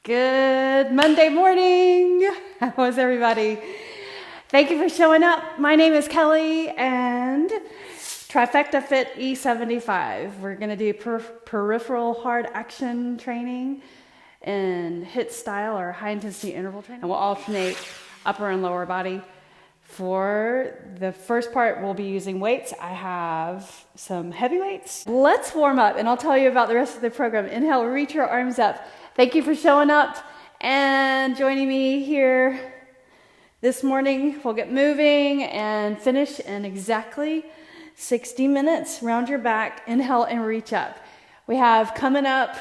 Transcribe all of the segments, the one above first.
Good Monday morning. How was everybody? Thank you for showing up. My name is Kelly and Trifecta Fit E75. We're going to do peripheral hard action training in HIIT style or high intensity interval training. And we'll alternate upper and lower body. For the first part, we'll be using weights. I have some heavy weights. Let's warm up and I'll tell you about the rest of the program. Inhale, reach your arms up. Thank you for showing up and joining me here this morning. We'll get moving and finish in exactly 60 minutes. Round your back, inhale and reach up. We have coming up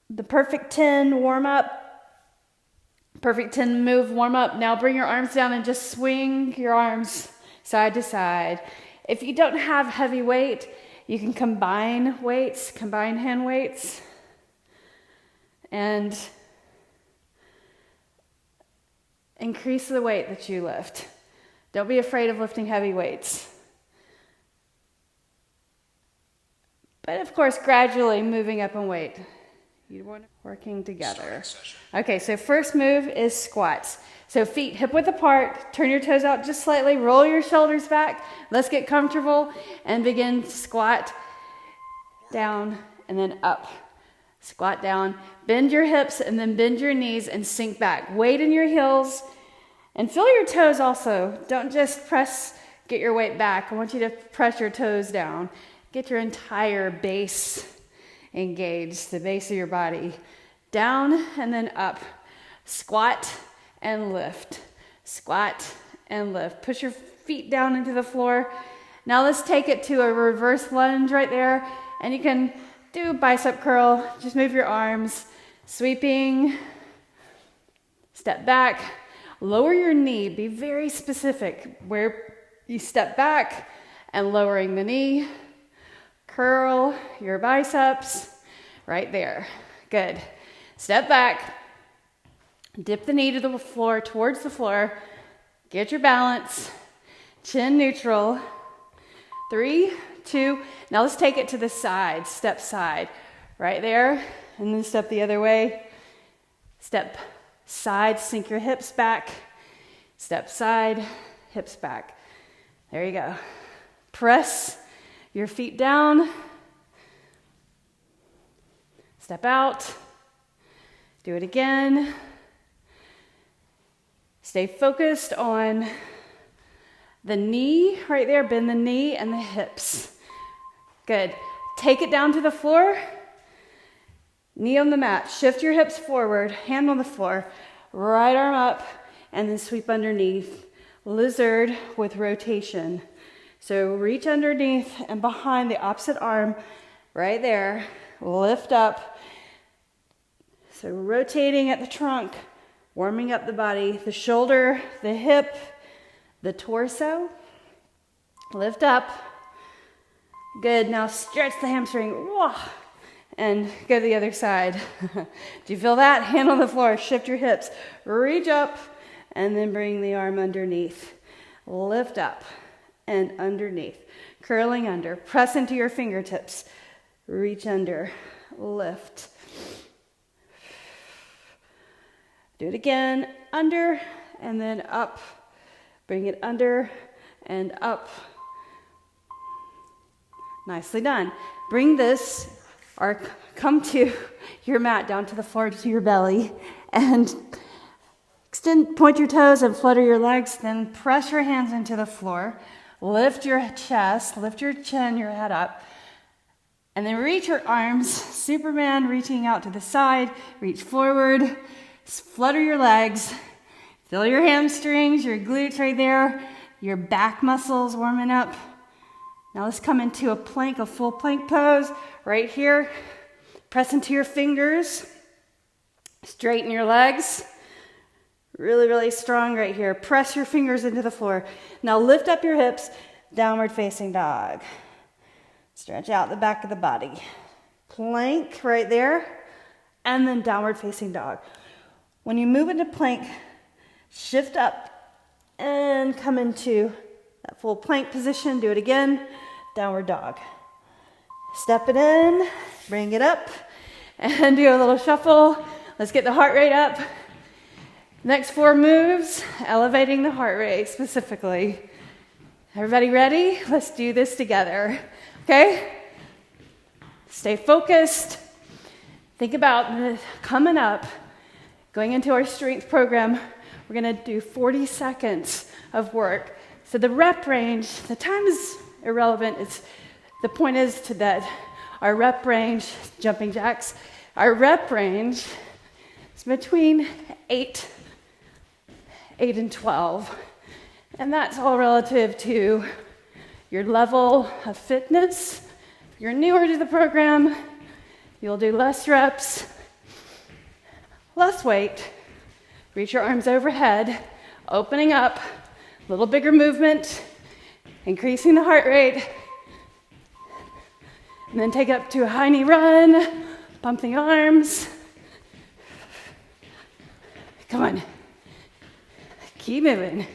the perfect 10 warm up. Perfect 10 move warm up. Now bring your arms down and just swing your arms side to side. If you don't have heavy weight, you can combine weights, combine hand weights, and increase the weight that you lift. Don't be afraid of lifting heavy weights. But of course, gradually moving up in weight. You want working together. Okay, so first move is squats. So feet hip width apart, turn your toes out just slightly, roll your shoulders back. Let's get comfortable and begin to squat down and then up. Squat down, bend your hips and then bend your knees and sink back. Weight in your heels and feel your toes also. Don't just get your weight back. I want you to press your toes down. Get your entire base engaged, the base of your body. Down and then up. Squat and lift. Squat and lift. Push your feet down into the floor. Now let's take it to a reverse lunge right there. And you can do bicep curl. Just move your arms. Sweeping. Step back. Lower your knee. Be very specific where you step back and lowering the knee. Curl your biceps right there. Good. Step back. Dip the knee to the floor, towards the floor. Get your balance. Chin neutral. 3, 2. Now let's take it to the side. Step side. Right there. And then step the other way. Step side. Sink your hips back. Step side. Hips back. There you go. Press your feet down. Step out. Do it again. Stay focused on the knee right there. Bend the knee and the hips. Good. Take it down to the floor. Knee on the mat. Shift your hips forward. Hand on the floor. Right arm up and then sweep underneath. Lizard with rotation. So reach underneath and behind the opposite arm, right there. Lift up. So rotating at the trunk, warming up the body, the shoulder, the hip, the torso. Lift up. Good. Now stretch the hamstring. And go to the other side. Do you feel that? Hand on the floor. Shift your hips. Reach up and then bring the arm underneath. Lift up. And underneath, curling under, press into your fingertips, reach under, lift. Do it again, under and then up, bring it under and up. Nicely done. Bring this or come to your mat down to the floor to your belly and point your toes and flutter your legs, then press your hands into the floor. Lift your chest, lift your chin, your head up, and then reach your arms, Superman, reaching out to the side, reach forward, flutter your legs, feel your hamstrings, your glutes right there, your back muscles warming up. Now let's come into a plank, a full plank pose, right here. Press into your fingers, straighten your legs. Really, really strong right here. Press your fingers into the floor. Now lift up your hips, downward facing dog. Stretch out the back of the body. Plank right there, and then downward facing dog. When you move into plank, shift up and come into that full plank position. Do it again, downward dog. Step it in, bring it up, and do a little shuffle. Let's get the heart rate up. Next 4 moves, elevating the heart rate specifically. Everybody ready? Let's do this together, okay? Stay focused. Think about coming up, going into our strength program. We're gonna do 40 seconds of work. So the rep range, the time is irrelevant. The point is that our rep range, jumping jacks, our rep range is between 8 and 12. And that's all relative to your level of fitness. If you're newer to the program, you'll do less reps, less weight. Reach your arms overhead, opening up, a little bigger movement, increasing the heart rate. And then take it up to a high knee run, pump the arms. Come on. Keep moving.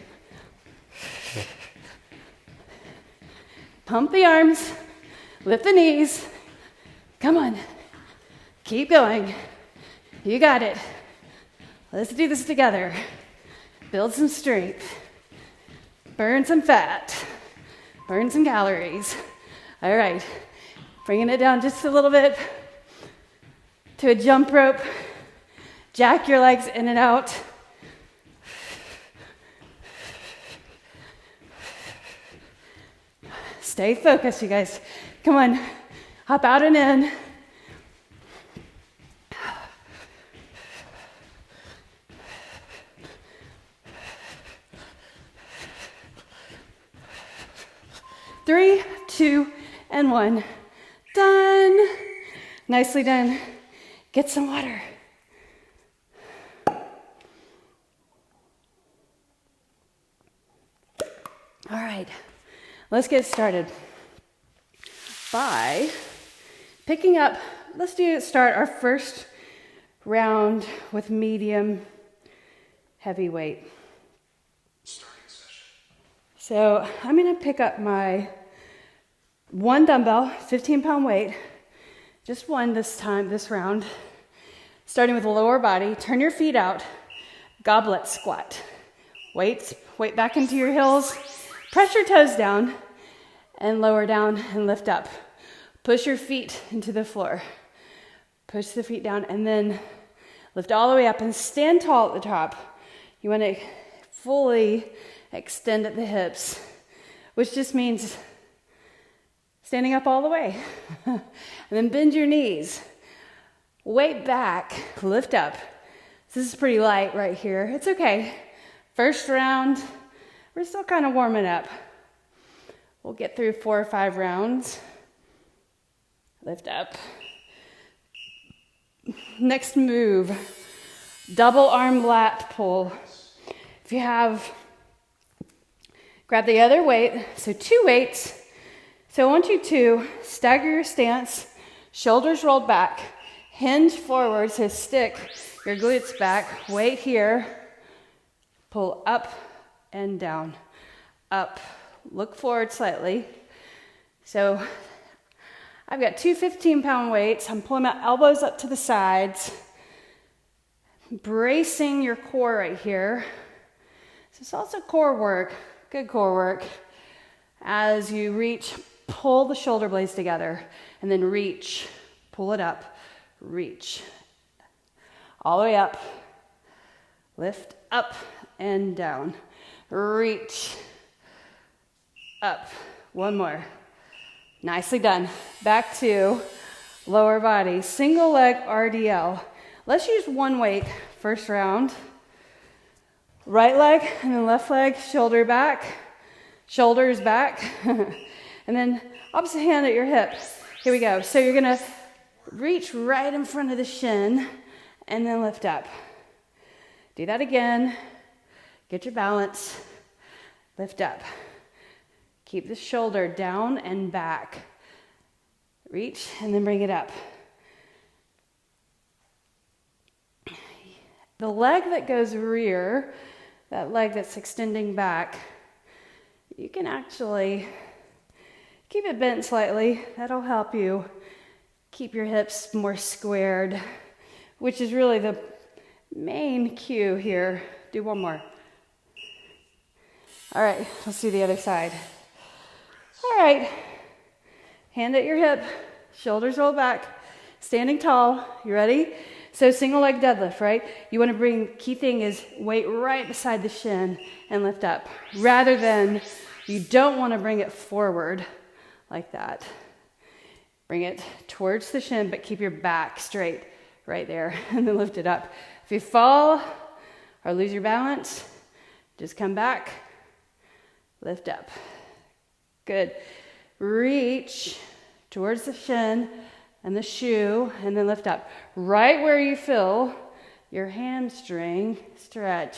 Pump the arms, lift the knees. Come on. Keep going. You got it. Let's do this together. Build some strength. Burn some fat. Burn some calories. All right. Bringing it down just a little bit to a jump rope. Jack your legs in and out. Stay focused, you guys. Come on. Hop out and in. Three, 2, and 1. Done. Nicely done. Get some water. All right, let's get started by picking up. Let's start our first round with medium heavy weight. So I'm going to pick up my 1 dumbbell, 15-pound weight, just 1 this time, this round. Starting with the lower body, turn your feet out, goblet squat. Weight back into your heels, press your toes down, and lower down and lift up. Push your feet into the floor. Push the feet down, and then lift all the way up and stand tall at the top. You want to fully extend at the hips, which just means standing up all the way. And then bend your knees. Weight back, lift up. This is pretty light right here. It's okay. First round, we're still kind of warming up. We'll get through 4 or 5 rounds. Lift up. Next move, double arm lat pull. If you have, grab the other weight, so 2 weights. So I want you to stagger your stance, shoulders rolled back, hinge forward, so stick your glutes back, weight here, pull up and down, up, look forward slightly. So I've got 2 15-pound weights. I'm pulling my elbows up to the sides, bracing your core right here. So it's also core work, good core work. As you reach, pull the shoulder blades together, and then reach, pull it up, reach, all the way up, lift up and down, reach, up, 1 more. Nicely done. Back to lower body, single leg RDL. Let's use 1 weight, first round. Right leg and then left leg, shoulder back, shoulders back, and then opposite hand at your hip. Here we go. So you're gonna reach right in front of the shin and then lift up. Do that again. Get your balance. Lift up. Keep the shoulder down and back. Reach and then bring it up. The leg that goes rear, that leg that's extending back, you can actually keep it bent slightly. That'll help you keep your hips more squared, which is really the main cue here. Do one more. All right, let's do the other side. All right, hand at your hip, shoulders roll back, standing tall. You ready? So single leg deadlift, right? You want to bring, key thing is weight right beside the shin and lift up. Rather than, you don't want to bring it forward like that. Bring it towards the shin, but keep your back straight right there and then lift it up. If you fall or lose your balance, just come back, lift up. Good. Reach towards the shin and the shoe, and then lift up. Right where you feel your hamstring stretch,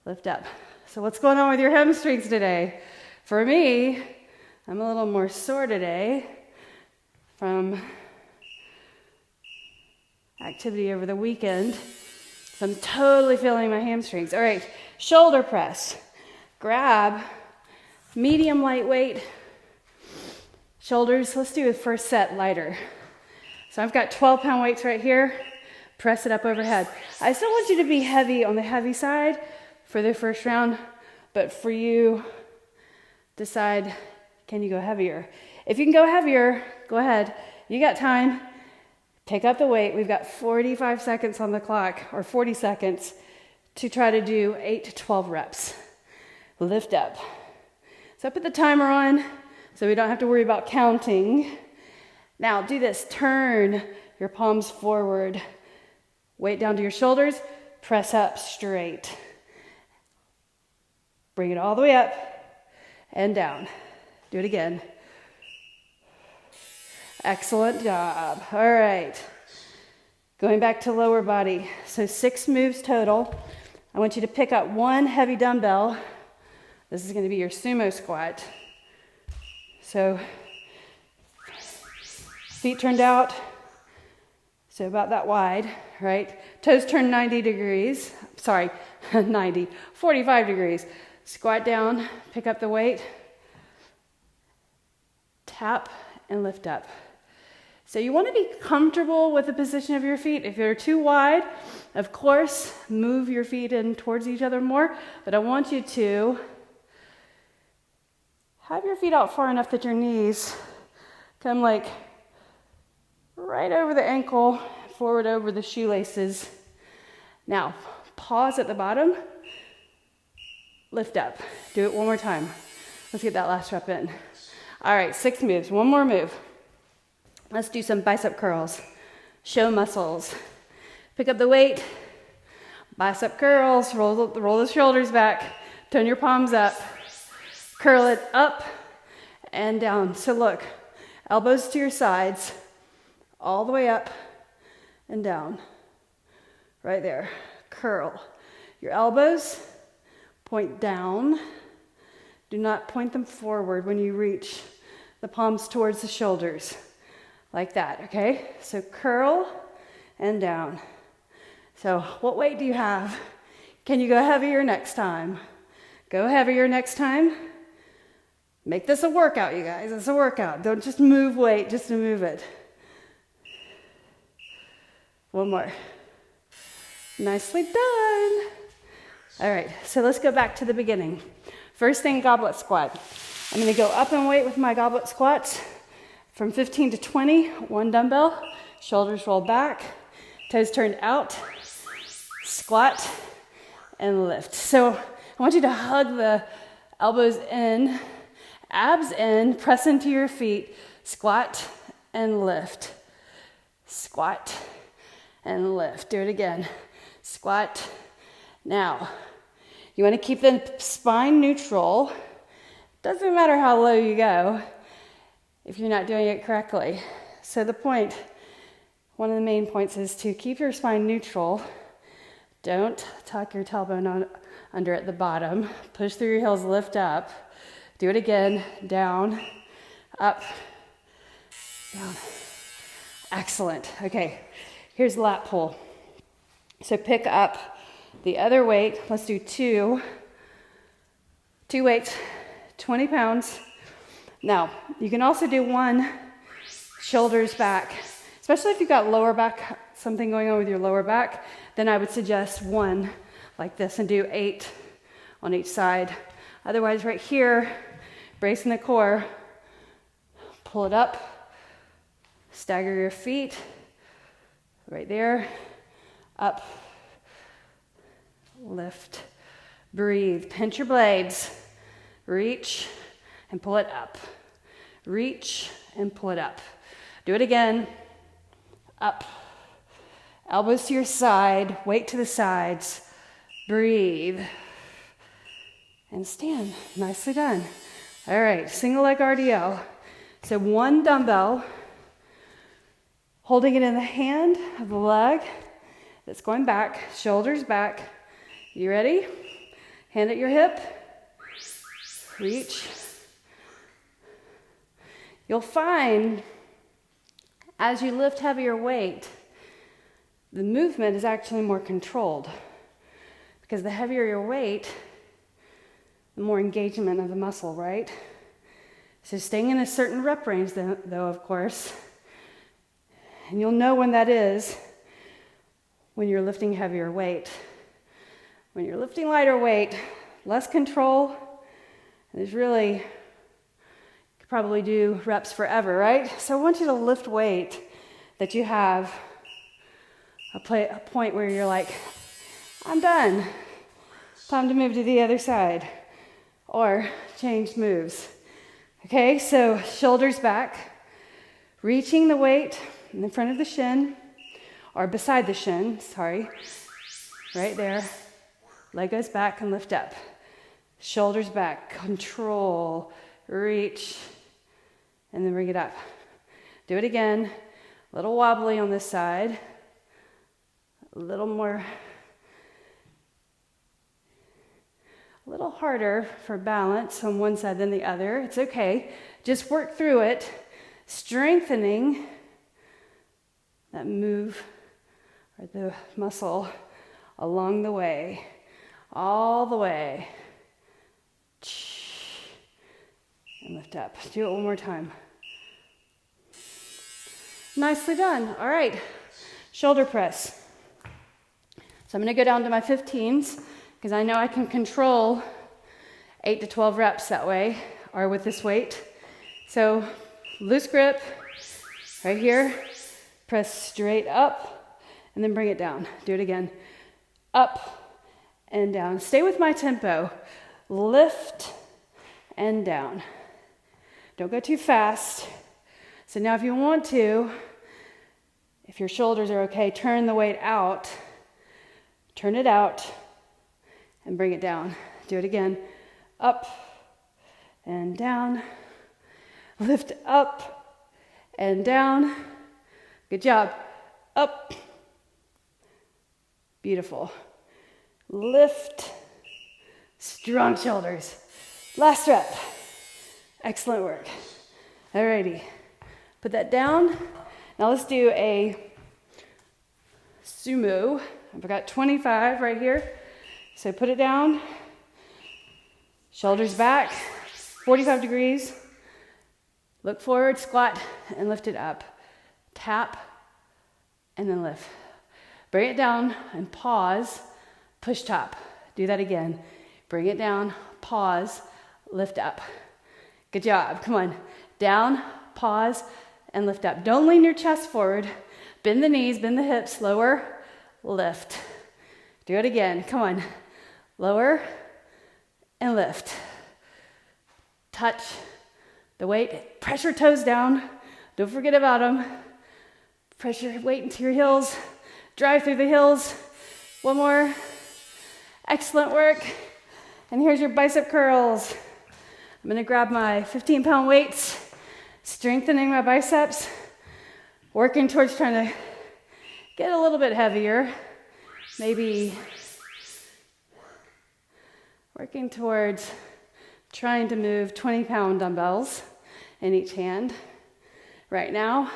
lift up. So what's going on with your hamstrings today? For me, I'm a little more sore today from activity over the weekend. So I'm totally feeling my hamstrings. All right, shoulder press. Grab medium lightweight shoulders. Let's do the first set lighter. So I've got 12-pound weights right here. Press it up overhead. I still want you to be heavy on the heavy side for the first round, but for you, decide, can you go heavier? If you can go heavier, go ahead. You got time. Pick up the weight. We've got 45 seconds on the clock, or 40 seconds, to try to do 8 to 12 reps. Lift up. So I put the timer on so we don't have to worry about counting. Now do this. Turn your palms forward. Weight down to your shoulders. Press up straight. Bring it all the way up and down. Do it again. Excellent job. All right. Going back to lower body. So 6 moves total. I want you to pick up one heavy dumbbell. This is going to be your sumo squat. So feet turned out, so about that wide, right? Toes turned 90 degrees. Sorry, 45 degrees. Squat down, pick up the weight, tap, and lift up. So you want to be comfortable with the position of your feet. If they're too wide, of course, move your feet in towards each other more, but I want you to have your feet out far enough that your knees come like right over the ankle, forward over the shoelaces. Now, pause at the bottom, lift up. Do it one more time. Let's get that last rep in. All right, 6 moves, one more move. Let's do some bicep curls. Show muscles. Pick up the weight, bicep curls, roll the shoulders back, turn your palms up, curl it up and down. So look, elbows to your sides, all the way up and down. Right there. Curl. Your elbows point down. Do not point them forward when you reach the palms towards the shoulders. Like that, okay? So curl and down. So what weight do you have? Can you go heavier next time? Go heavier next time. Make this a workout, you guys. It's a workout. Don't just move weight just to move it. One more. Nicely done. All right, so let's go back to the beginning. First thing, goblet squat. I'm going to go up in weight with my goblet squats from 15 to 20, one dumbbell, shoulders roll back, toes turned out, squat, and lift. So I want you to hug the elbows in, abs in, press into your feet, squat and lift, squat and lift. Do it again, squat. Now, you want to keep the spine neutral. Doesn't matter how low you go if you're not doing it correctly. So the point, one of the main points is to keep your spine neutral. Don't tuck your tailbone under at the bottom. Push through your heels, lift up. Do it again, down, up, down. Excellent. Okay, here's lat pull. So pick up the other weight. Let's do two weights, 20 pounds. Now, you can also do one shoulders back, especially if you've got lower back, something going on with your lower back. then I would suggest 1 like this and do 8 on each side. Otherwise, right here, bracing the core, pull it up, stagger your feet, right there, up, lift, breathe, pinch your blades, reach and pull it up, reach and pull it up. Do it again, up, elbows to your side, weight to the sides, breathe, and stand. Nicely done. All right, single leg RDL. So 1 dumbbell, holding it in the hand of the leg that's going back, shoulders back. You ready? Hand at your hip, reach. You'll find as you lift heavier weight, the movement is actually more controlled, because the heavier your weight, the more engagement of the muscle, right? So staying in a certain rep range though, of course, and you'll know when that is when you're lifting heavier weight. When you're lifting lighter weight, less control, there's really, you could probably do reps forever, right? So I want you to lift weight that you have a point where you're like, I'm done. Time to move to the other side or change moves. Okay, so shoulders back, reaching the weight in the front of the shin or beside the shin, sorry, right there. Leg goes back and lift up. Shoulders back, control, reach, and then bring it up. Do it again. A little wobbly on this side. A little more, a little harder for balance on one side than the other. It's okay. Just work through it, strengthening that move or the muscle along the way, all the way. And lift up. Do it one more time. Nicely done. All right. Shoulder press. So I'm going to go down to my 15s because I know I can control 8 to 12 reps that way or with this weight. So loose grip right here. Press straight up and then bring it down. Do it again. Up and down. Stay with my tempo. Lift and down. Don't go too fast. So now if you want to, if your shoulders are okay, turn the weight out. Turn it out and bring it down. Do it again. Up and down. Lift up and down. Good job. Up. Beautiful. Lift. Strong shoulders. Last rep. Excellent work. Alrighty. Put that down. Now let's do a sumo. I've got 25 right here. So put it down. Shoulders back. 45 degrees. Look forward, squat, and lift it up. Tap, and then lift. Bring it down and pause. Push top. Do that again. Bring it down, pause, lift up. Good job. Come on. Down, pause, and lift up. Don't lean your chest forward. Bend the knees, bend the hips, lower, lift. Do it again. Come on. Lower and lift. Touch the weight. Pressure toes down. Don't forget about them. Pressure weight into your heels. Drive through the heels. One more. Excellent work. And here's your bicep curls. I'm gonna grab my 15-pound weights, strengthening my biceps, working towards trying to get a little bit heavier, maybe working towards trying to move 20-pound dumbbells in each hand. Right now,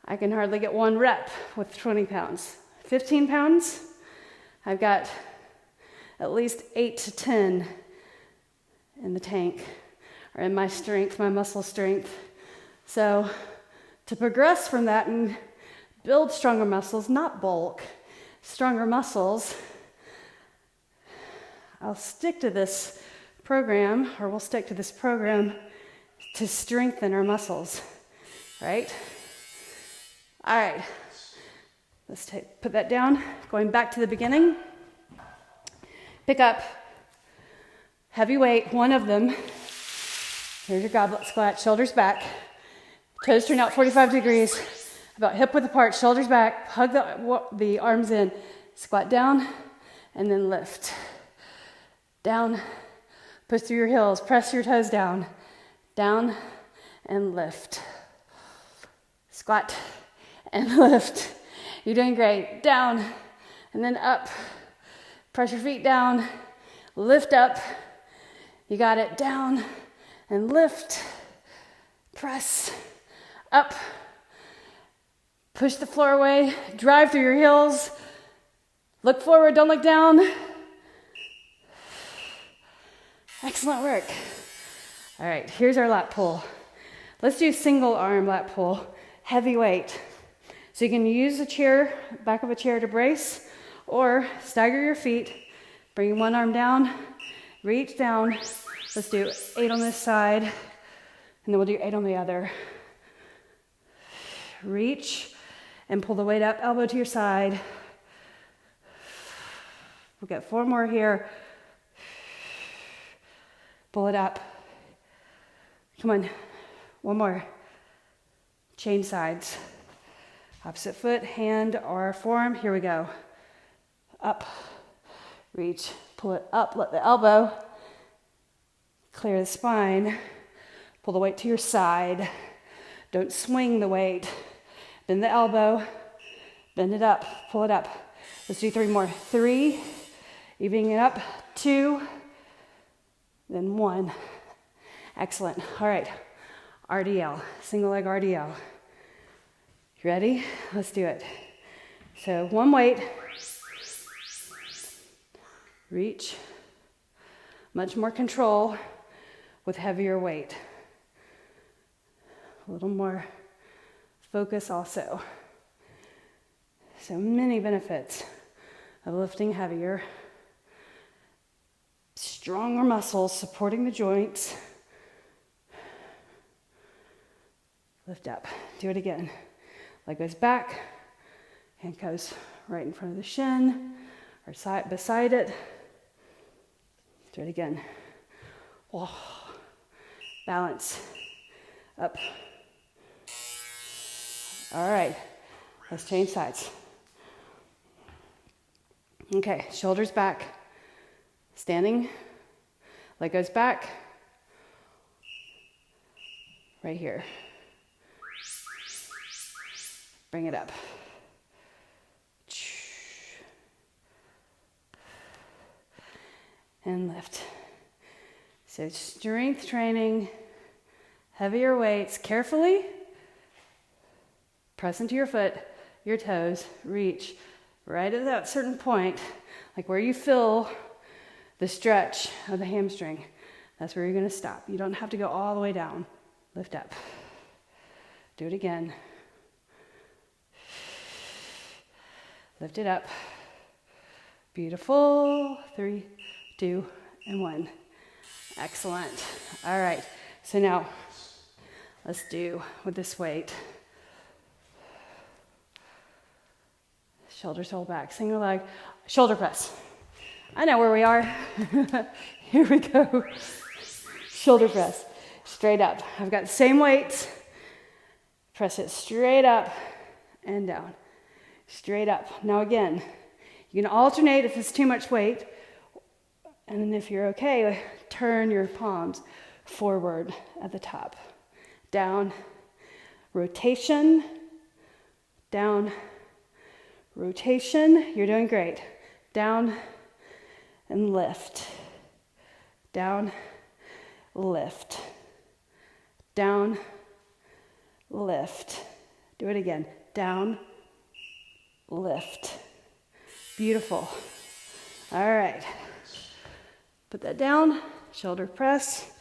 I can hardly get 1 rep with 20 pounds. 15 pounds, I've got at least 8 to 10 in the tank, or in my strength, my muscle strength. So to progress from that and build stronger muscles, not bulk, stronger muscles, I'll stick to this program, or we'll stick to this program to strengthen our muscles, right? All right, let's put that down. Going back to the beginning. Pick up heavy weight, one of them. Here's your goblet squat, shoulders back. Toes turn out 45 degrees, about hip width apart, shoulders back, hug the arms in. Squat down, and then lift. Down, push through your heels, press your toes down. Down, and lift. Squat, and lift. You're doing great. Down, and then up. Press your feet down, lift up. You got it. Down, and lift. Press, up. Push the floor away, drive through your heels. Look forward, don't look down. Excellent work. All right, here's our lat pull. Let's do single arm lat pull, heavy weight. So you can use a chair, back of a chair to brace, or stagger your feet, bring one arm down, reach down. Let's do 8 on this side, and then we'll do 8 on the other. Reach and pull the weight up, elbow to your side. We'll get 4 more here. Pull it up. Come on, 1 more. Change sides. Opposite foot, hand or forearm. Here we go. Up, reach, pull it up, let the elbow clear the spine. Pull the weight to your side. Don't swing the weight. Bend the elbow, bend it up, pull it up. Let's do 3 more. 3, evening it up. 2, then 1. Excellent. All right, RDL, single leg RDL. You ready? Let's do it. So 1 weight, reach, much more control with heavier weight. A little more focus also. So many benefits of lifting heavier. Stronger muscles supporting the joints. Lift up. Do it again. Leg goes back. Hand goes right in front of the shin or side beside it. Do it again. Oh. Balance. Up. All right. Let's change sides. Okay, shoulders back. Standing. Leg goes back. Right here. Bring it up. And lift. So strength training, heavier weights, carefully. Press into your foot, your toes, reach right at that certain point, like where you feel the stretch of the hamstring. That's where you're going to stop. You don't have to go all the way down. Lift up. Do it again. Lift it up. Beautiful. 3, 2, and 1. Excellent. All right. So now let's do with this weight. Shoulders hold back. Single leg. Shoulder press. I know where we are. Here we go. Shoulder press. Straight up. I've got the same weights. Press it straight up and down. Straight up. Now again, you can alternate if it's too much weight. And then if you're okay, turn your palms forward at the top. Down. Rotation. Down. Rotation. You're doing great. Down and lift. Down. Lift. Down. Lift. Do it again. Down. Lift. Beautiful. All right. Put that down. Shoulder press.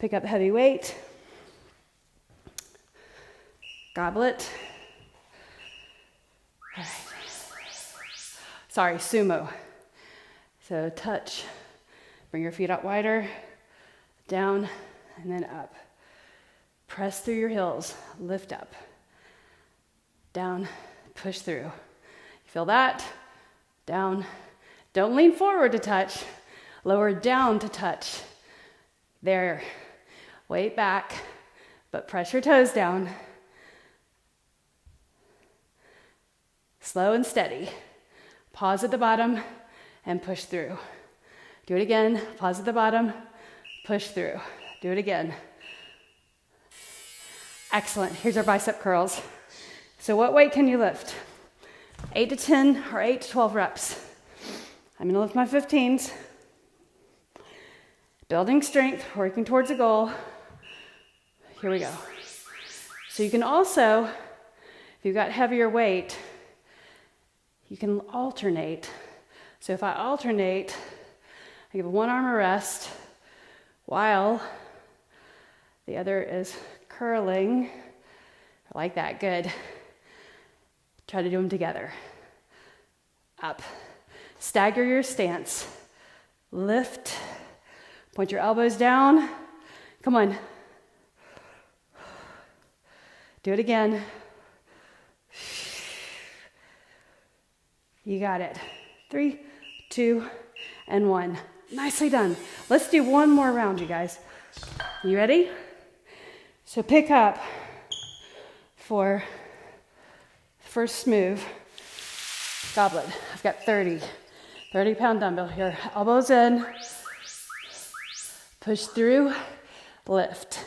Pick up heavy weight. Goblet. All right. Sorry, sumo. So touch, bring your feet out wider, down, and then up. Press through your heels, lift up, down, push through. You feel that? Down. Don't lean forward to touch, lower down to touch. There. Weight back, but press your toes down. Slow and steady. Pause at the bottom and push through. Do it again. Pause at the bottom, push through. Do it again. Excellent. Here's our bicep curls. So what weight can you lift? 8 to 10 or 8 to 12 reps. I'm going to lift my 15s. Building strength, working towards a goal. Here we go. So you can also, if you've got heavier weight, you can alternate. So if I alternate, I give one arm a rest while the other is curling. Like that, good. Try to do them together. Up. Stagger your stance. Lift. Point your elbows down. Come on. Do it again. You got it. 3, 2, and 1. Nicely done. Let's do one more round, you guys. You ready? So pick up for first move. Goblet. I've got 30-pound dumbbell here. Elbows in. Push through. Lift.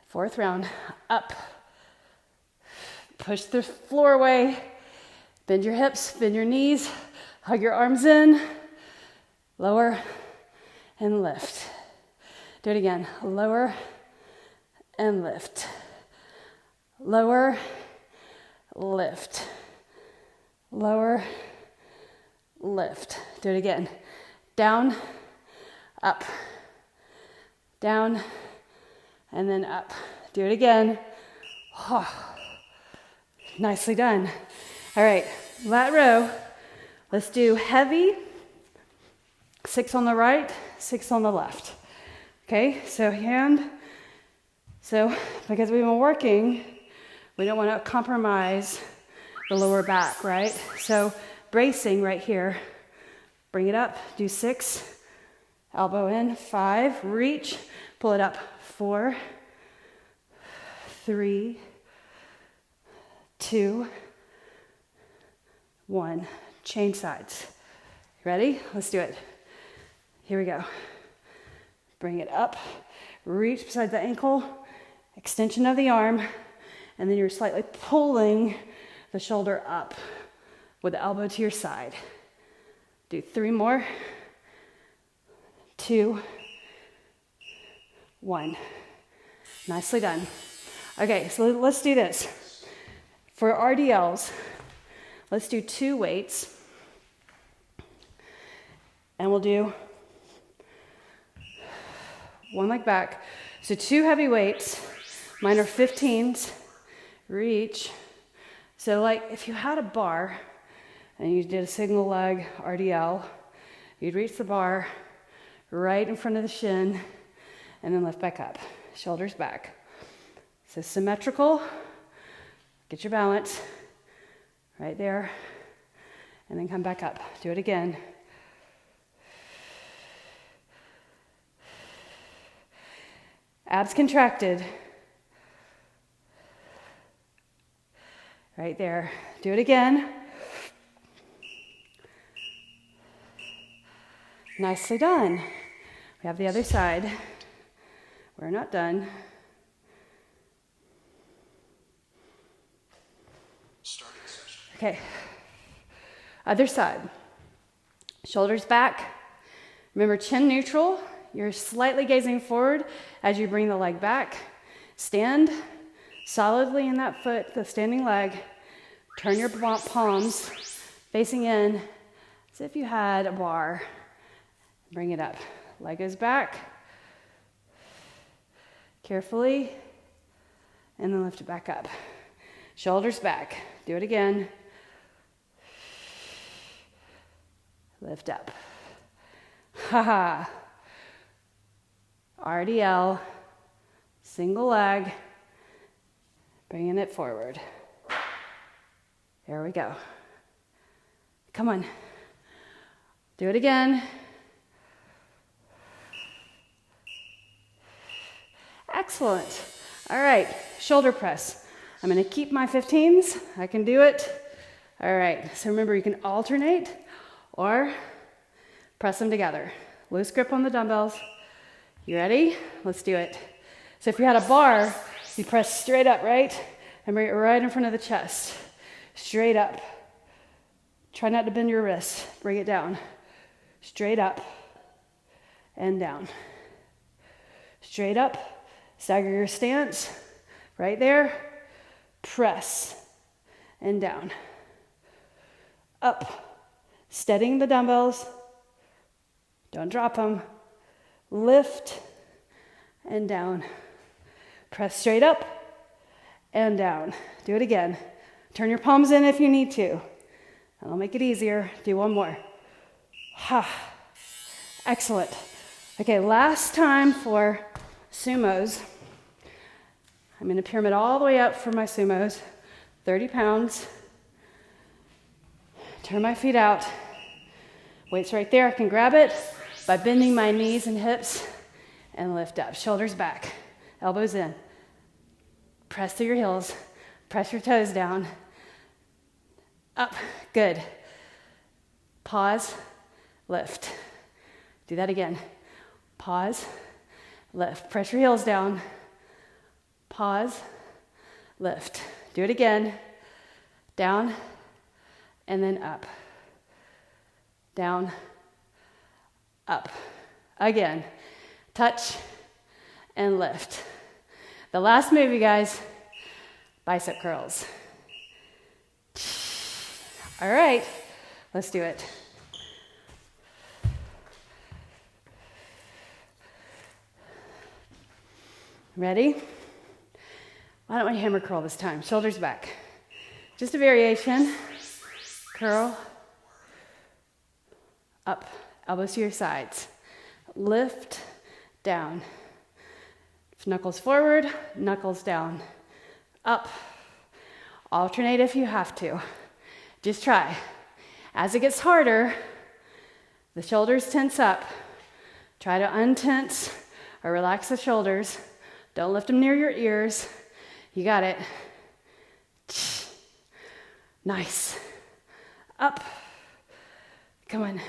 Fourth round. Up. Push the floor away. Bend your hips, bend your knees. Hug your arms in. Lower and lift. Do it again. Lower and lift. Lower, lift. Lower, lift. Do it again. Down, up. Down, and then up. Do it again. Oh, nicely done. All right, lat row. Let's do heavy. 6 on the right, 6 on the left. Okay, so hand. So because we've been working, we don't want to compromise the lower back, right? So bracing right here. Bring it up, do 6. Elbow in, 5, reach, pull it up, 4, 3, 2, 1. Change sides. Ready? Let's do it. Here we go. Bring it up, reach beside the ankle, extension of the arm, and then you're slightly pulling the shoulder up with the elbow to your side. Do 3 more. 2, 1. Nicely done. Okay, so let's do this. For RDLs, let's do 2 weights. And we'll do 1 leg back. So 2 heavy weights. Mine are 15s. Reach. So like if you had a bar and you did a single leg RDL, you'd reach the bar right in front of the shin and then lift back up. Shoulders back. So symmetrical. Get your balance right there. And then come back up. Do it again. Abs contracted. Right there. Do it again. Nicely done. We have the other side. We're not done. Okay. Other side. Shoulders back. Remember, chin neutral. You're slightly gazing forward as you bring the leg back. Stand solidly in that foot, the standing leg. Turn your palms facing in as if you had a bar. Bring it up. Leg goes back. Carefully. And then lift it back up. Shoulders back. Do it again. Lift up. Haha. RDL. Single leg. Bringing it forward. There we go. Come on. Do it again. Excellent. All right, shoulder press. I'm going to keep my 15s. I can do it. All right, so remember you can alternate or press them together. Loose grip on the dumbbells. You ready? Let's do it. So if you had a bar, you press straight up, right? And bring it right in front of the chest. Straight up. Try not to bend your wrist. Bring it down. Straight up and down. Straight up. Stagger your stance. Right there. Press and down. Up. Steadying the dumbbells. Don't drop them. Lift and down. Press straight up and down. Do it again. Turn your palms in if you need to. That'll make it easier. Do one more. Ha. Excellent. Okay, last time for sumos. I'm in a pyramid all the way up for my sumos. 30 pounds. Turn my feet out. Weight's right there. I can grab it by bending my knees and hips and lift up. Shoulders back. Elbows in. Press through your heels. Press your toes down. Up. Good. Pause. Lift. Do that again. Pause. Lift. Press your heels down. Pause. Lift. Do it again. Down. And then up. Down. Up. Again. Touch and lift. The last move, you guys. Bicep curls. All right, let's do it. Ready? Why don't we hammer curl this time? Shoulders back. Just a variation. Curl. Up. Elbows to your sides. Lift. Down. Knuckles forward. Knuckles down. Up. Alternate if you have to. Just try. As it gets harder, the shoulders tense up. Try to untense or relax the shoulders. Don't lift them near your ears. You got it. Nice. Up. Come on.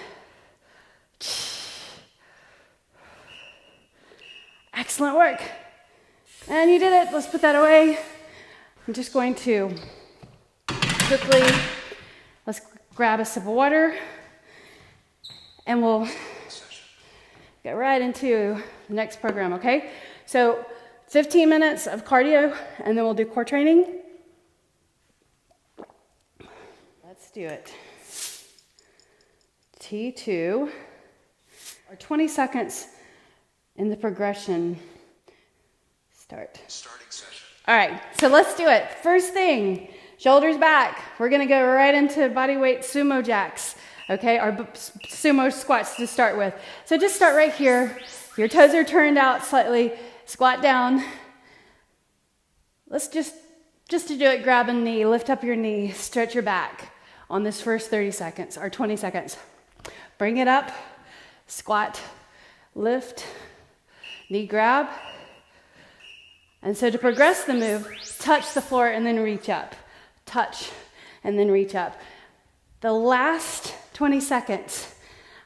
Excellent work. And you did it. Let's put that away. I'm just going to quickly, let's grab a sip of water and we'll get right into the next program, okay? So 15 minutes of cardio and then we'll do core training. Let's do it. T2, or 20 seconds in the progression. Starting session. All right, so let's do it. First thing, shoulders back. We're gonna go right into body weight sumo jacks, okay? Or sumo squats to start with. So just start right here. Your toes are turned out slightly. Squat down. Let's just to do it, grab a knee, lift up your knee, stretch your back on this first 30 seconds or 20 seconds. Bring it up, squat, lift, knee grab. And so to progress the move, touch the floor and then reach up. Touch and then reach up. The last 20 seconds,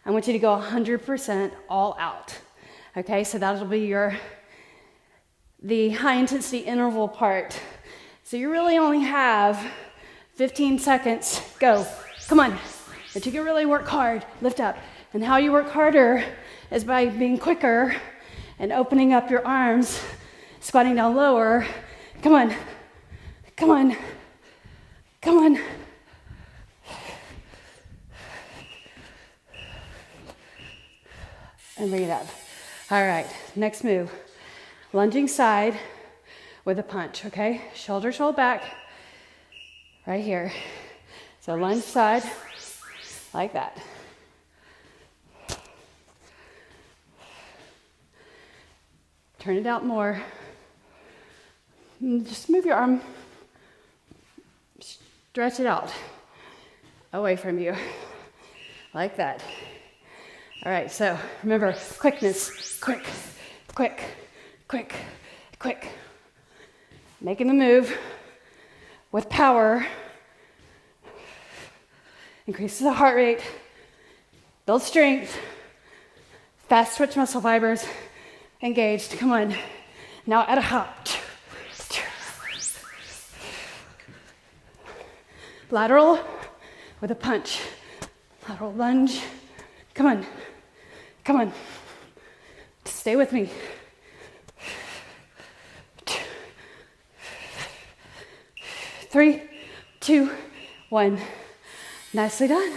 I want you to go 100% all out. Okay, so that'll be the high intensity interval part. So you really only have 15 seconds. Go, come on. But you can really work hard, lift up. And how you work harder is by being quicker and opening up your arms, squatting down lower. Come on, come on, come on. And bring it up. All right, next move. Lunging side with a punch, okay? Shoulders roll back. right here. So lunge side, like that. Turn it out more. And just move your arm, stretch it out away from you, like that. All right, so remember, quickness, quick, quick, quick, quick. Making the move with power. Increases the heart rate, builds strength, fast twitch muscle fibers, engaged. Come on. Now at a hop. Lateral with a punch. Lateral lunge. Come on. Come on. Stay with me. 3, 2, 1. Nicely done.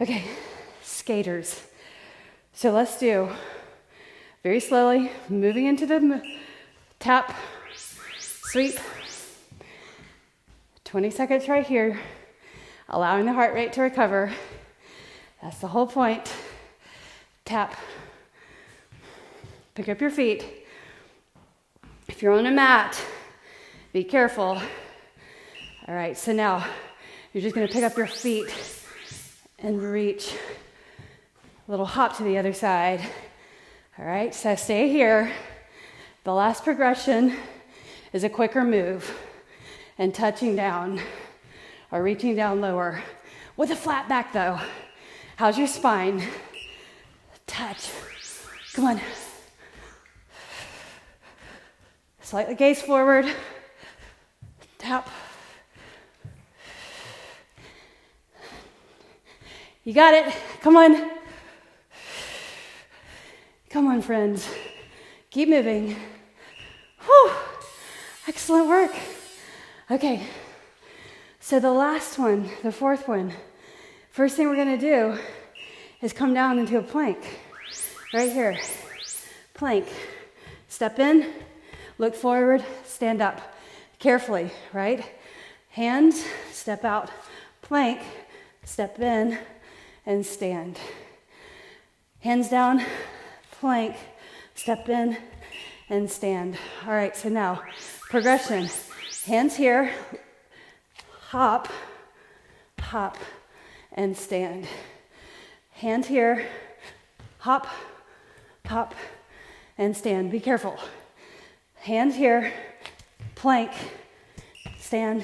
Okay, skaters. So let's do very slowly, moving into the tap, sweep. 20 seconds right here, allowing the heart rate to recover. That's the whole point. Tap. Pick up your feet. If you're on a mat, be careful. All right, so now you're just gonna pick up your feet and reach. A little hop to the other side. All right, so stay here. The last progression is a quicker move and touching down or reaching down lower with a flat back though. How's your spine? Touch. Come on. Slightly gaze forward. Tap. You got it. Come on. Come on, friends. Keep moving. Whew. Excellent work. Okay. So the last one, the fourth one, first thing we're going to do is come down into a plank. Right here. Plank. Step in, look forward, stand up. Carefully, right? Hands, step out. Plank, step in, and stand. Hands down, plank, step in, and stand. All right, so now, progression. Hands here, hop, hop, and stand. Hand here, hop, hop, and stand. Be careful. Hands here, plank, stand.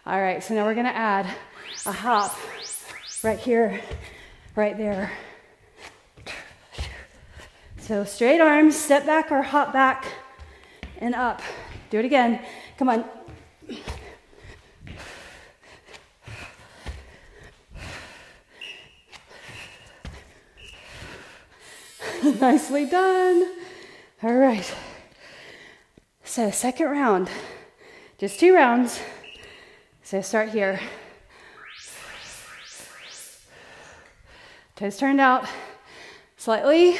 All right, so now we're gonna add a hop right here, right there. So straight arms, step back or hop back and up. Do it again. Come on. Nicely done. All right. So second round, just 2 rounds. So start here. Toes turned out slightly.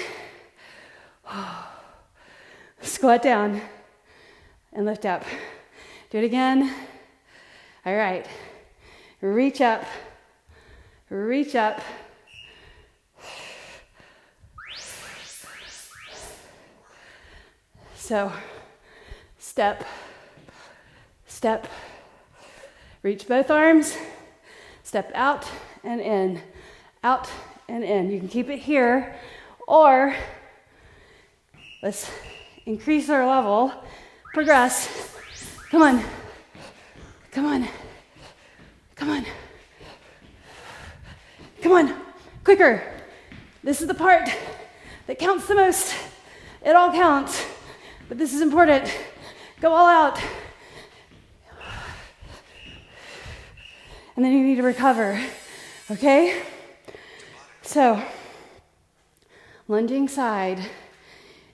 Squat down and lift up. Do it again. All right. Reach up. Reach up. So step, step. Reach both arms. Step out and in. Out and in. You can keep it here, or let's increase our level. Progress. Come on. Come on. Come on. Come on. Quicker. This is the part that counts the most. It all counts, but this is important. Go all out. And then you need to recover. Okay? So, lunging side.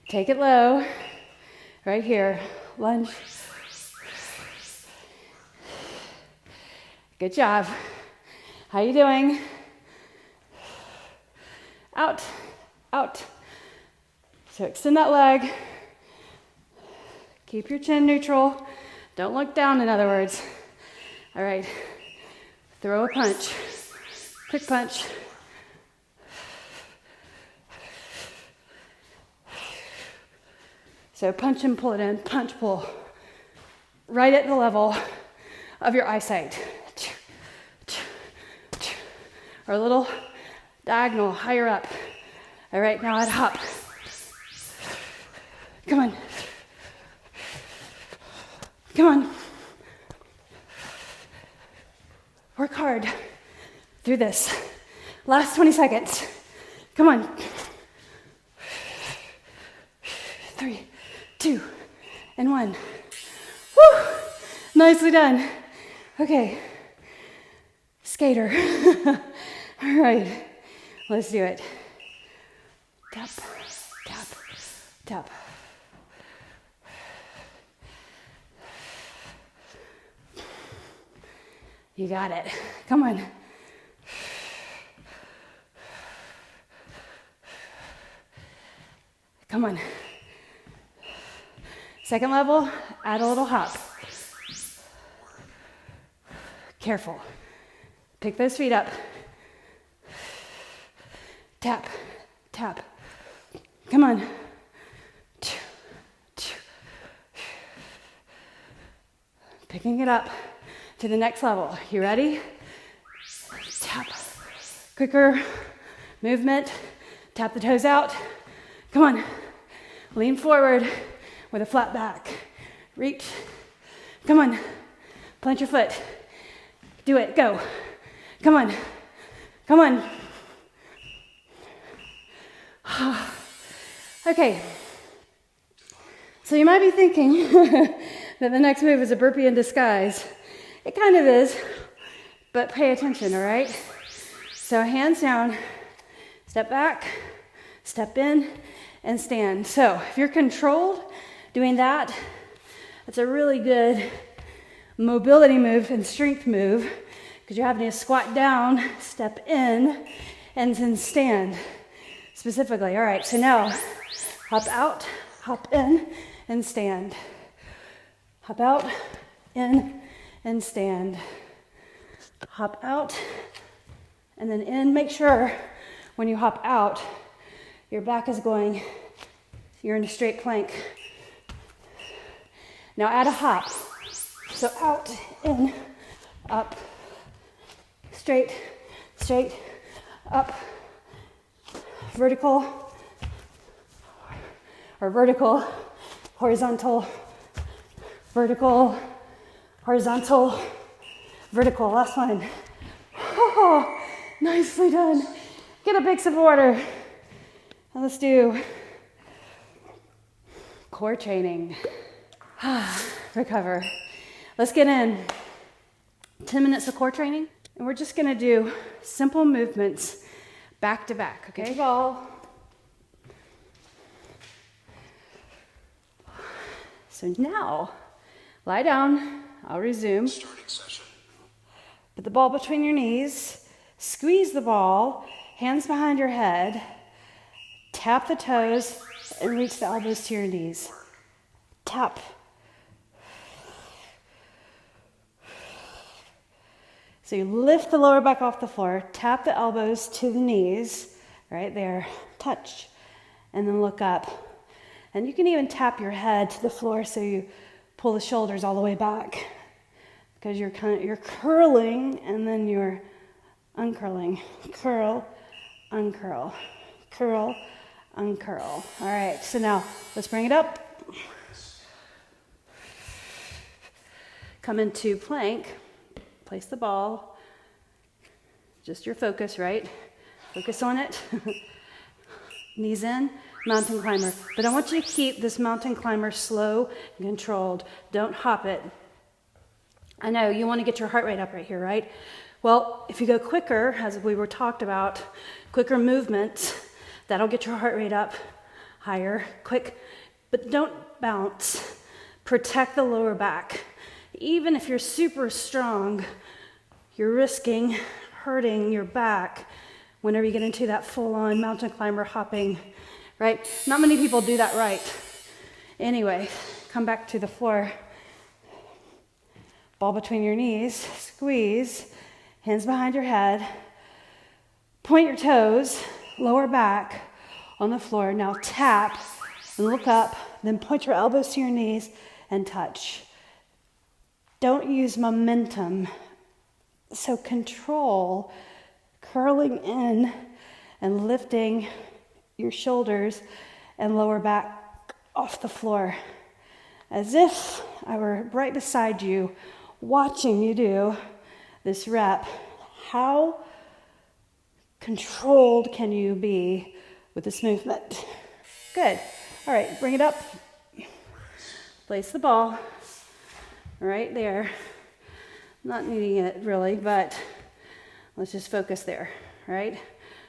Take it low. Right here. Lunge. Good job. How you doing? Out. Out. So extend that leg. Keep your chin neutral. Don't look down, in other words. All right, throw a punch, quick punch. So punch and pull it in, punch, pull, right at the level of your eyesight. Or a little diagonal higher up. All right, now I'd hop. Come on. Come on. Work hard through this. Last 20 seconds. Come on. 3, 2, and 1. Woo! Nicely done. Okay. Skater. All right. Let's do it. Tap, tap, tap. You got it. Come on. Come on. Second level, add a little hop. Careful. Pick those feet up. Tap, tap. Come on. Picking it up to the next level. You ready? Tap. Quicker movement. Tap the toes out. Come on. Lean forward with a flat back. Reach. Come on. Plant your foot. Do it. Go. Come on. Come on. Okay. So you might be thinking that the next move is a burpee in disguise. It kind of is, but pay attention, all right? So hands down, step back, step in, and stand. So if you're controlled doing that, it's a really good mobility move and strength move because you're having to squat down, step in, and then stand specifically. All right, so now hop out, hop in, and stand. Hop out, in, and stand. Hop out, and then in. Make sure when you hop out, your back is going, you're in a straight plank. Now add a hop. So out, in, up, straight, straight, up, vertical, or vertical, horizontal, vertical, horizontal, vertical. Last one. Oh, nicely done. Get a big sip of water. And let's do core training. Recover. Let's get in 10 minutes of core training. And we're just gonna do simple movements back to back, okay? Ball. So now, lie down. I'll resume. Starting session. Put the ball between your knees. Squeeze the ball. Hands behind your head. Tap the toes and reach the elbows to your knees. Tap. So you lift the lower back off the floor. Tap the elbows to the knees. Right there. Touch. And then look up. And you can even tap your head to the floor so you pull the shoulders all the way back. Because you're curling and then you're uncurling. Curl, uncurl. Curl, uncurl. All right, so now let's bring it up. Come into plank. Place the ball. Just your focus, right? Focus on it. Knees in. Mountain climber. But I want you to keep this mountain climber slow and controlled. Don't hop it. I know you want to get your heart rate up right here, right? Well, if you go quicker, as we were talked about, quicker movements, that'll get your heart rate up higher, quick, but don't bounce. Protect the lower back. Even if you're super strong, you're risking hurting your back whenever you get into that full-on mountain climber hopping, right? Not many people do that right. Anyway, come back to the floor. Ball between your knees, squeeze, hands behind your head. Point your toes, lower back on the floor. Now tap and look up, then point your elbows to your knees and touch. Don't use momentum. So control curling in and lifting your shoulders and lower back off the floor. As if I were right beside you, watching you do this rep. How controlled can you be with this movement? Good. All right, bring it up. Place the ball right there. Not needing it really, but let's just focus there, right?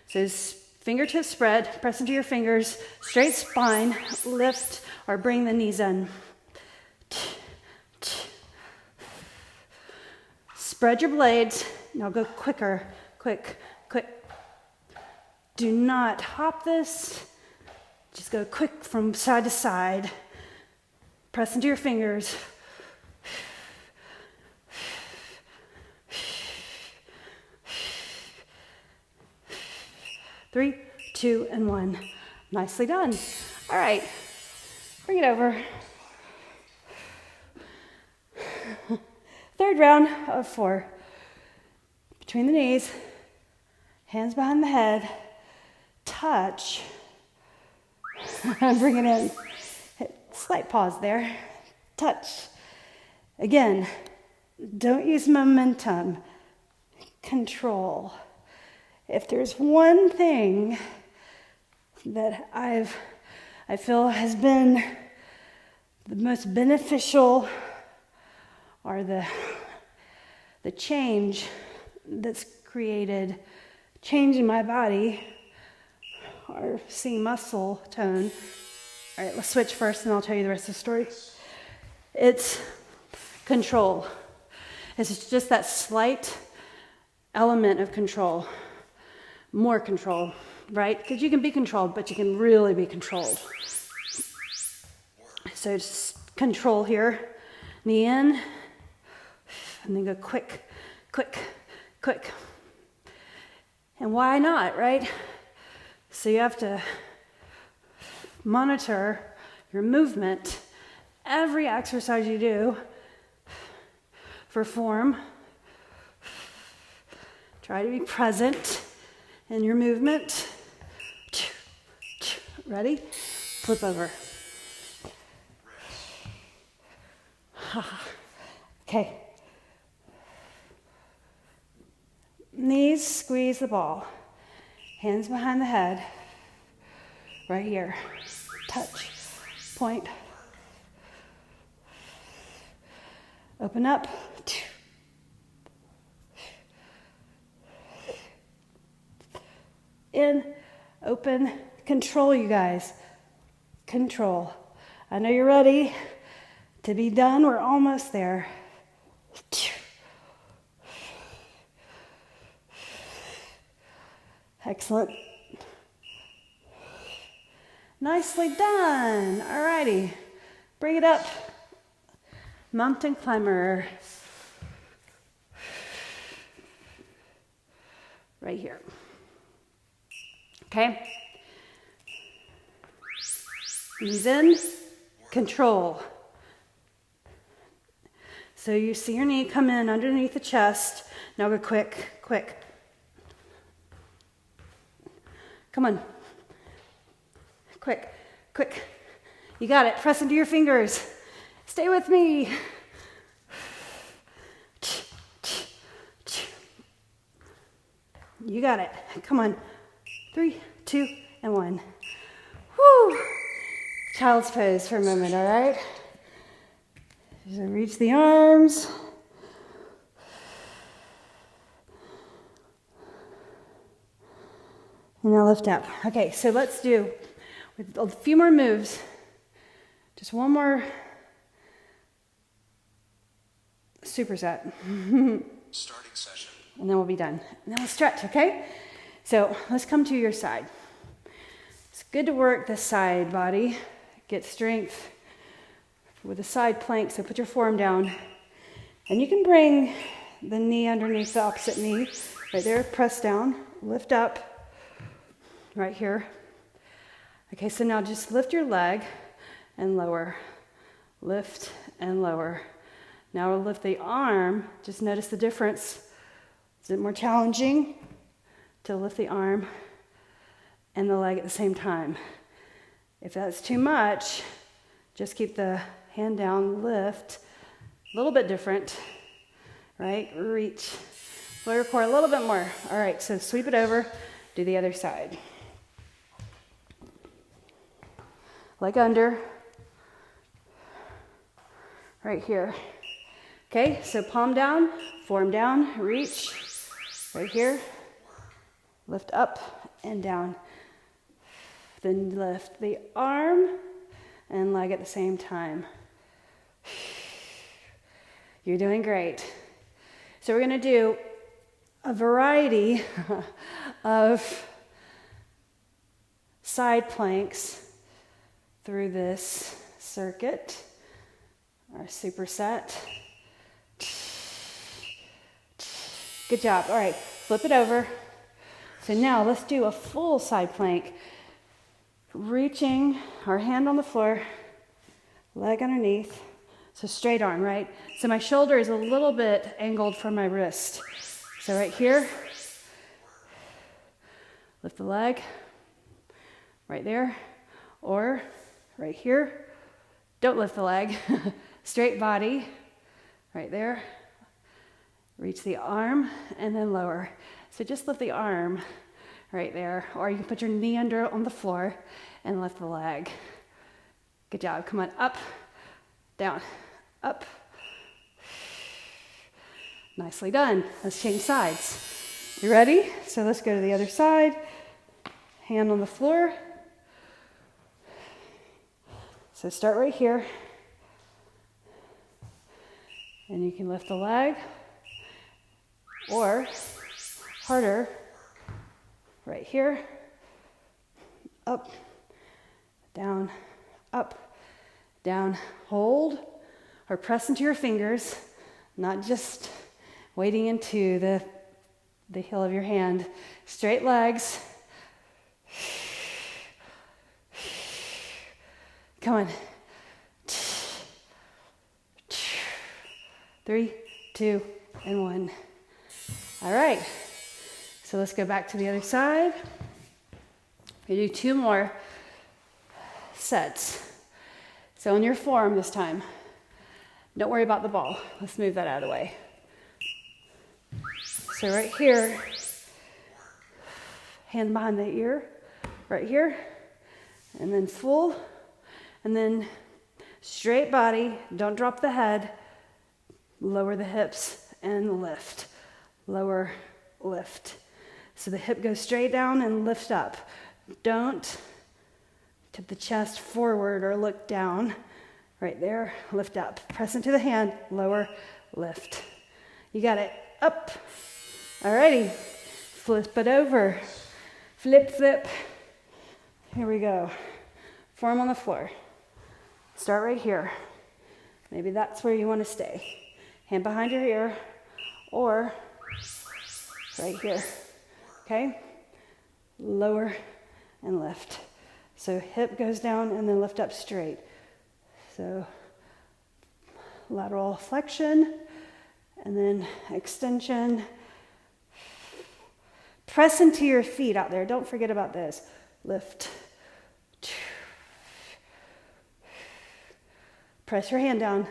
So fingertips spread, press into your fingers, straight spine, lift or bring the knees in. Spread your blades. Now go quicker, quick. Do not hop this. Just go quick from side to side. Press into your fingers. 3, 2, and 1. Nicely done. All right, bring it over. Third round of 4. Between the knees, hands behind the head, touch, bring it in. Slight pause there. Touch. Again, don't use momentum. Control. If there's one thing that I feel has been the most beneficial, or the change that's created change in my body, or seeing muscle tone. All right, let's switch first and I'll tell you the rest of the story. It's control. It's just that slight element of control. More control, right? Because you can be controlled, but you can really be controlled. So just control here. Knee in. And then go quick. And why not, right? So you have to monitor your movement, every exercise you do for form. Try to be present in your movement. Ready? Flip over. Okay. Knees squeeze the ball. Hands behind the head. Right here. Touch. Point. Open up. In. Open. Control, you guys. Control. I know you're ready to be done. We're almost there. Excellent. Nicely done. All righty. Bring it up. Mountain climber. Right here. Okay. Knees in. Control. So you see your knee come in underneath the chest. Now go quick. Come on. Quick. You got it. Press into your fingers. Stay with me. You got it. Come on. 3, 2, and 1. Woo! Child's pose for a moment, all right? So reach the arms. And now lift up. Okay, so let's do with a few more moves. Just one more superset. Starting session. And then we'll be done. And then we'll stretch, okay? So let's come to your side. It's good to work the side body. Get strength with a side plank. So put your forearm down And you can bring the knee underneath the opposite knee. Right there, press down, lift up, right here. Okay, so now just lift your leg and lower. Lift and lower. Now we'll lift the arm. Just notice the difference. Is it more challenging to lift the arm and the leg at the same time? If that's too much, just keep the hand down, lift. A little bit different, right? Reach. Lower core a little bit more. All right, so sweep it over, do the other side. Leg under. Right here. Okay, so palm down, forearm down, reach. Right here. Lift up and down. Then lift the arm and leg at the same time. You're doing great. So we're going to do a variety of side planks through this circuit, our superset. Good job. All right, flip it over. So now let's do a full side plank. Reaching our hand on the floor, leg underneath. So straight arm, right? So my shoulder is a little bit angled from my wrist. So right here, lift the leg, right there, or right here. Don't lift the leg, straight body, right there. Reach the arm and then lower. So just lift the arm right there, or you can put your knee under on the floor and lift the leg. Good job. Come on, up, down, up. Nicely done. Let's change sides. You ready? So let's go to the other side. Hand on the floor. So start right here. And you can lift the leg. Or harder, right here. Up, down, up, down. Hold or press into your fingers, not just wading into the heel of your hand. Straight legs. Come on. 3, 2, and 1. All right. So let's go back to the other side. We do 2 more sets. So on your forearm this time. Don't worry about the ball. Let's move that out of the way. So right here, hand behind the ear, right here, and then full, and then straight body, don't drop the head, lower the hips and lift, lower, lift. So the hip goes straight down and lift up. Don't tip the chest forward or look down. Right there, lift up. Press into the hand, lower, lift. You got it, up. Alrighty, flip it over. Flip, flip. Here we go. Forearm on the floor. Start right here. Maybe that's where you want to stay. Hand behind your ear, or right here. Okay? Lower and lift. So hip goes down and then lift up straight. So lateral flexion and then extension. Press into your feet out there. Don't forget about this. Lift. Press your hand down.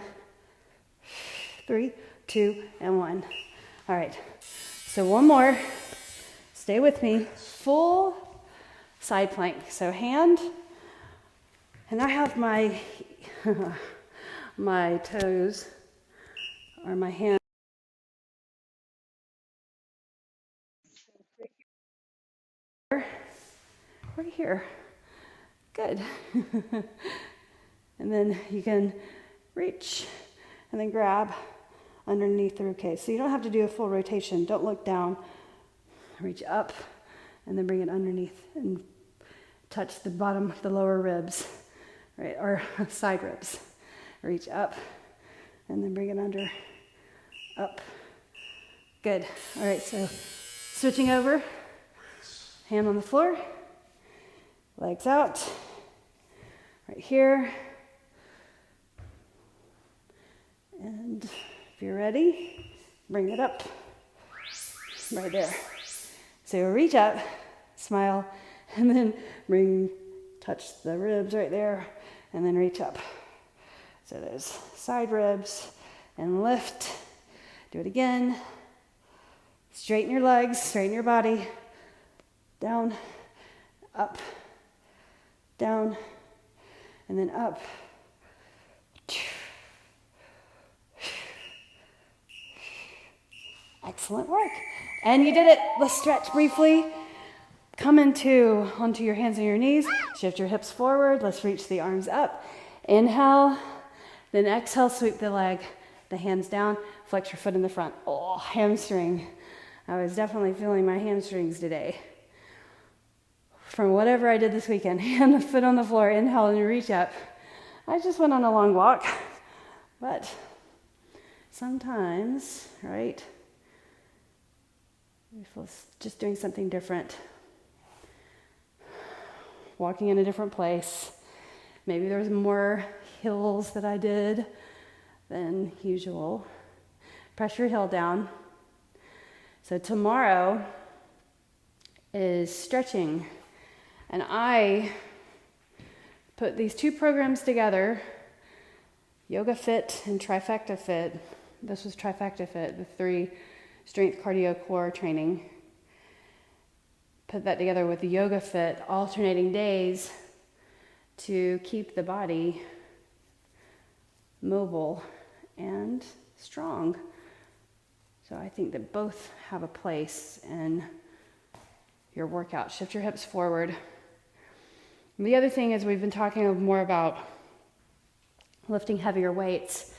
3, 2, and 1. All right. So one more. Stay with me. Full side plank. So hand, and I have my my toes or my hand right here. Good. And then you can reach and then grab underneath the ribcage. So you don't have to do a full rotation. Don't look down. Reach up and then bring it underneath and touch the bottom, the lower ribs, right, or side ribs. Reach up and then bring it under. up. Good. All right, so switching over, hand on the floor, legs out, right here. And if you're ready, bring it up, right there. So reach up, smile, and then touch the ribs right there, and then reach up. So there's side ribs, and lift. Do it again. Straighten your legs, straighten your body. Down, up, down, and then up. Excellent work. And you did it. Let's stretch briefly. Come onto your hands and your knees. Shift your hips forward. Let's reach the arms up. Inhale. Then exhale, sweep the hands down. Flex your foot in the front. Oh, hamstring. I was definitely feeling my hamstrings today. From whatever I did this weekend. Hand the foot on the floor. Inhale and you reach up. I just went on a long walk. But sometimes, right? We feel just doing something different. Walking in a different place. Maybe there was more hills that I did than usual. Press your heel down. So tomorrow is stretching. And I put these two programs together, Yoga Fit and Trifecta Fit. This was Trifecta Fit, the 3 strength cardio core training. Put that together with the Yoga Fit, alternating days to keep the body mobile and strong. So I think that both have a place in your workout. Shift your hips forward. And the other thing is we've been talking more about lifting heavier weights.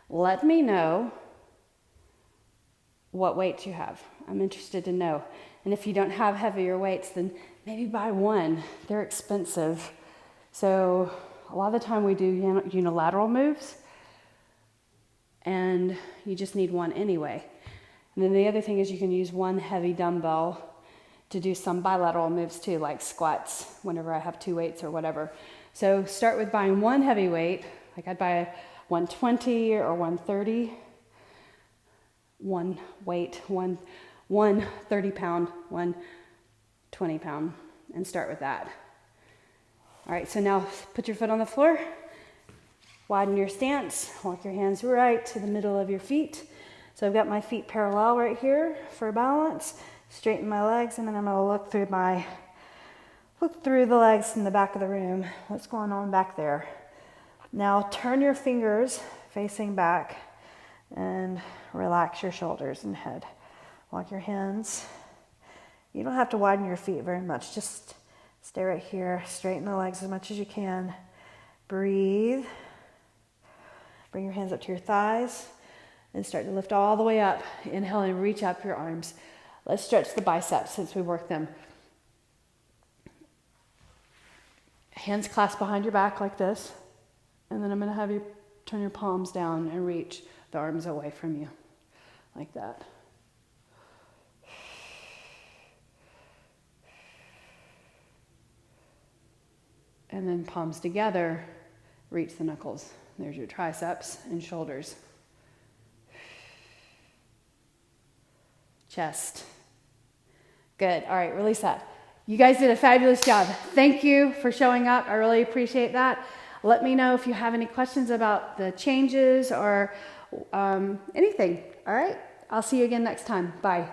Let me know what weights you have. I'm interested to know. And if you don't have heavier weights, then maybe buy one. They're expensive. So a lot of the time we do unilateral moves, and you just need one anyway. And then the other thing is you can use one heavy dumbbell to do some bilateral moves too, like squats, whenever I have 2 weights or whatever. So start with buying one heavy weight, like I'd buy a 120 or 130, one weight, one 30-pound, one 20-pound, and start with that. All right, so now put your foot on the floor, widen your stance, walk your hands right to the middle of your feet. So I've got my feet parallel right here for balance, straighten my legs, and then I'm gonna look through the legs in the back of the room. What's going on back there? Now turn your fingers facing back and relax your shoulders and head. Walk your hands. You don't have to widen your feet very much. Just stay right here. Straighten the legs as much as you can. Breathe. Bring your hands up to your thighs and start to lift all the way up. Inhale and reach up your arms. Let's stretch the biceps since we worked them. Hands clasped behind your back like this. And then I'm going to have you turn your palms down and reach the arms away from you. Like that. And then palms together, reach the knuckles. There's your triceps and shoulders. Chest. Good. All right, release that. You guys did a fabulous job. Thank you for showing up. I really appreciate that. Let me know if you have any questions about the changes or anything. All right? I'll see you again next time. Bye.